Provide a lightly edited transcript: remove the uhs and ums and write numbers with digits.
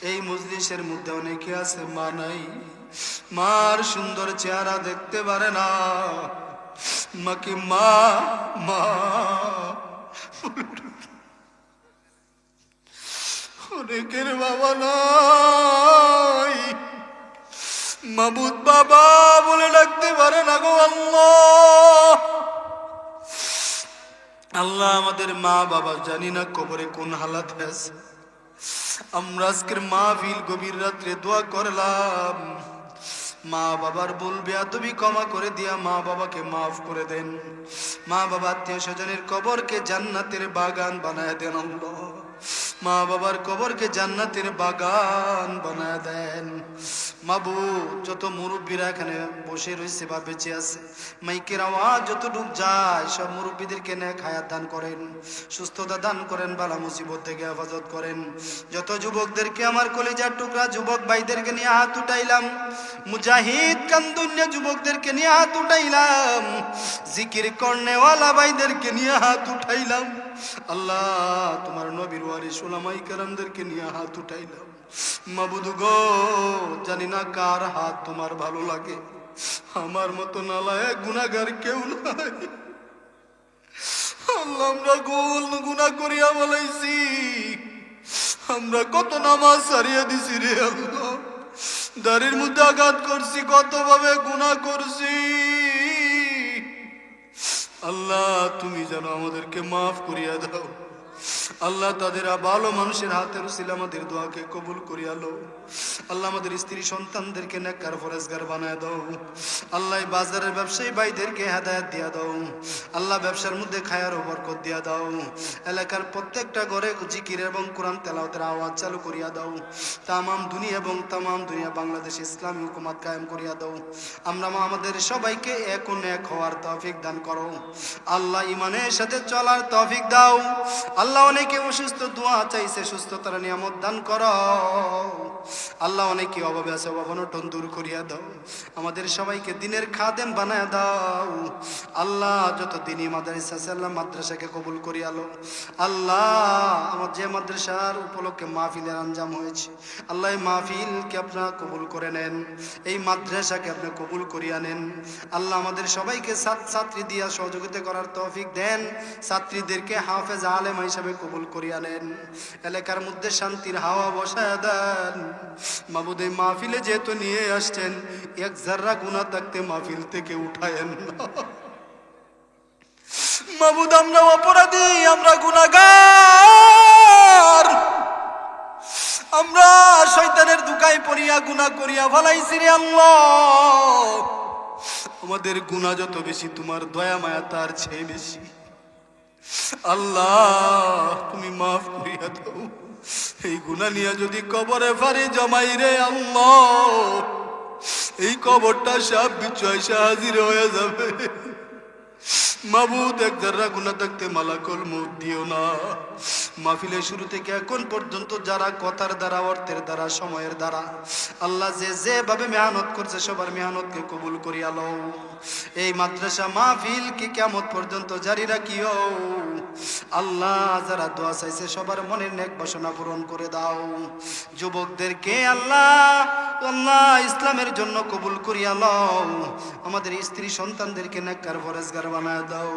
এই মজলিসের মধ্যে অনেকে আছে মা নাই, মার সুন্দর চেহারা দেখতে পারে না, মাকে মা মা। অনেকের বাবা নাই, মাবুদ বাবা বলে ডাকতে পারে না গো আল্লাহ। আল্লাহ আমাদের মা বাবা জানি না কবরে কোন হালাতে আছে। আমরা আজকের মাহফিল গভীর রাত্রে দোয়া করলাম, মা বাবার ভুল বেয়াদবি ক্ষমা করে দিয়া মা বাবাকে মাফ করে দেন। মা বাবা আত্মীয় স্বজনের কবরকে জান্নাতের বাগান বানায় দেন আল্লাহ। মা বাবার কবরকে জান্নাতের বাগান বানায় দেন মাবুদ। যত মুরব্বীরা এখানে বসে রয়েছে বা বেঁচে আছে, মাইকের আওয়াজ যতটুক যায় সব মুরব্বীদেরকে নেক হায়াত দান করেন, সুস্থতা দান করেন, বালা মুসিবত থেকে হেফাজত করেন। যত যুবকদেরকে আমার কলিজার টুকরা যুবক ভাইদেরকে নিয়ে হাত উঠাইলাম, মুজাহিদ কান্দুন্যা যুবকদেরকে নিয়ে হাত উঠাইলাম, জিকির করনেওয়ালা ভাইদেরকে নিয়ে হাত উঠাইলাম। আল্লাহ তোমার নবীর ওয়ারিস উলামায়ে কেরামদেরকে নিয়ে হাত উঠাইলাম। মাবুদ গো, জানি না কার হাত তোমার ভালো লাগে, আমার মতো নালায়েক গুনাহগার কেউ নাই। আল্লাহ আমরা গুনাহ করিয়া বলাইছি, আমরা কত নামাজ ছাড়িয়ে দিছি রে আল্লাহ, দাড়ির মধ্যে আঘাত করছি, কত ভাবে গুনাহ করছি। আল্লাহ তুমি যেন আমাদেরকে মাফ করিয়া দাও। আল্লাহ তাদের ভালো মানুষের হাতের উসিলা আমাদের দোয়াকে কবুল করিয়া লো। আল্লাহ আমাদের স্ত্রী সন্তানদেরকে নেককার ফরেজগার বানায় দাও। আল্লাহ বাজারের ব্যবসায়ী ভাইদেরকে হেদায়েত দিয়া দাও। আল্লাহ ব্যবসার মধ্যে খায়ার ও বরকত দিয়া দাও। এলাকার প্রত্যেকটা ঘরে জিকির এবং কোরআন তেলাওয়াতের আওয়াজ চালু করিয়া দাও। তামাম দুনিয়া এবং তামাম দুনিয়া বাংলাদেশ ইসলামী হুকুমত কায়েম করিয়া দাও। আমরা আমাদের সবাইকে এক ও নেক হওয়ার তৌফিক দান করো। আল্লাহ ইমানের সাথে চলার তৌফিক দাও। আল্লাহ অনেকে অসুস্থ, দোয়া চাইছে, সুস্থতার নিয়ামত দান করো। আল্লাহ অনেকে অভাবে আছে, অভাবনটন দূর করিয়া দাও। আমাদের সবাইকে দিনের খাদেম বানায় দাও। আল্লাহ যত দিনই মাদ্রাসা আছে আল্লাহ মাদ্রাসাকে কবুল করিয়া লো। আল্লাহ আমার যে মাদ্রাসার উপলক্ষে মাহফিলের আঞ্জাম হয়েছে, আল্লাহ এই মাহফিলকে আপনারা কবুল করে নেন, এই মাদ্রাসাকে আপনি কবুল করিয়া নেন। আল্লাহ আমাদের সবাইকে ছাত্রী দিয়া সহযোগিতা করার তৌফিক দেন। ছাত্রীদেরকে হাফেজ আলেম হিসাবে কবুল করিয়া নেন। এলাকার মধ্যে শান্তির হাওয়া বসায় দেন। মাবুদ এই মাহফিলে যেহেতু নিয়ে আসছেন, এক জাররা গুনাহ থাকতে মাহফিল থেকে উঠায়েন না। মাবুদ আমরা অপরাধী, আমরা গুনাহগার, আমরা শয়তানের দুকায় পড়িয়া গুনাহ করিয়া ফেলাইছি রে আল্লাহ। আমাদের গুনাহ যত বেশি, তোমার দয়া মায়া তার চেয়ে বেশি। আল্লাহ তুমি মাফ করিয়া দাও। এই গুনাহ নিয়ে যদি কবরে ফারি জমাই রে আল্লাহ, এই কবরটা সব বিচয় হাজির হয়ে যাবে। মাবুদ এক জাররা গুনাহ থাকতে মালাকুল মউত দিও না। মাহফিলের শুরু থেকে এখন পর্যন্ত যারা কথার দ্বারা, অর্থের দ্বারা, সময়ের দ্বারা আল্লাহ যেভাবে মেহনত করছে সবার মেহনতকে কবুল করিয়া লও। এই মাদ্রাসা মাহফিলকে কিয়ামত পর্যন্ত জারি রাখিও। আল্লাহ যারা দোয়া চাইছে সবার মনের নেক বাসনা পূরণ করে দাও। যুবকদেরকে আল্লাহ ইসলামের জন্য কবুল করিয়া লও। আমাদের স্ত্রী সন্তানদেরকে নেককার ফরেজগার বানায় দাও।